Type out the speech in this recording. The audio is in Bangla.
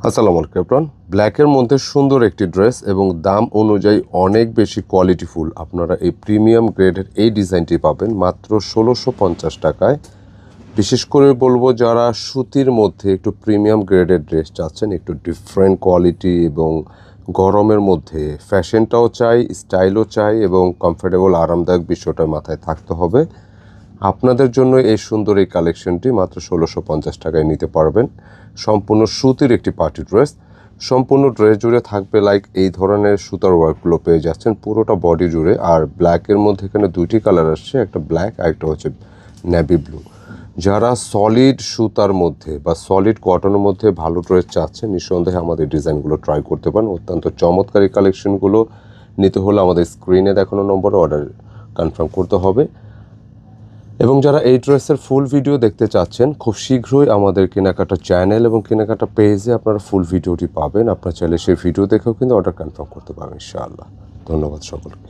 আসসালামু আলাইকুম এভরিওয়ান। ব্ল্যাকের মধ্যে সুন্দর একটি ড্রেস এবং দাম অনুযায়ী অনেক বেশি কোয়ালিটিফুল। আপনারা এই প্রিমিয়াম গ্রেডের এই ডিজাইনটি পাবেন মাত্র ১৬৫০ টাকায়। বিশেষ করে বলবো যারা সুতির মধ্যে একটু প্রিমিয়াম গ্রেডের ড্রেস চাচ্ছেন, একটু ডিফারেন্ট কোয়ালিটি এবং গরমের মধ্যে ফ্যাশনটাও চাই, স্টাইলও চাই এবং কমফোর্টেবল আরামদায়ক বিষয়টা মাথায় থাকতে হবে। আপনাদের জন্য এই সুন্দর এই কালেকশনটি মাত্র ১৬৫০ টাকায় নিতে পারবেন। সম্পূর্ণ সুতির একটি পার্টি ড্রেস, সম্পূর্ণ ড্রেস জুড়ে থাকবে লাইক এই ধরনের সুতার ওয়ার্কগুলো পেয়ে যাচ্ছেন পুরোটা বডি জুড়ে। আর ব্ল্যাকের মধ্যে এখানে দুইটি কালার আসছে, একটা ব্ল্যাক আর একটা হচ্ছে নেভি ব্লু। যারা সলিড সুতার মধ্যে বা সলিড কটনের মধ্যে ভালো ড্রেস চাচ্ছেন, নিঃসন্দেহে আমাদের ডিজাইনগুলো ট্রাই করতে পারেন। অত্যন্ত চমৎকার এই কালেকশনগুলো নিতে হলে আমাদের স্ক্রিনে দেখানো নম্বরে অর্ডার কনফার্ম করতে হবে। এবং যারা এই ড্রেসের ফুল ভিডিও দেখতে চাচ্ছেন, খুব শীঘ্রই আমাদের কেনাকাটা চ্যানেল এবং কেনাকাটা পেজে আপনারা ফুল ভিডিওটি পাবেন। আপনারা চাইলে সেই ভিডিও দেখেও কিন্তু অর্ডার কনফার্ম করতে পারবেন ইনশাআল্লাহ। ধন্যবাদ সকলকে।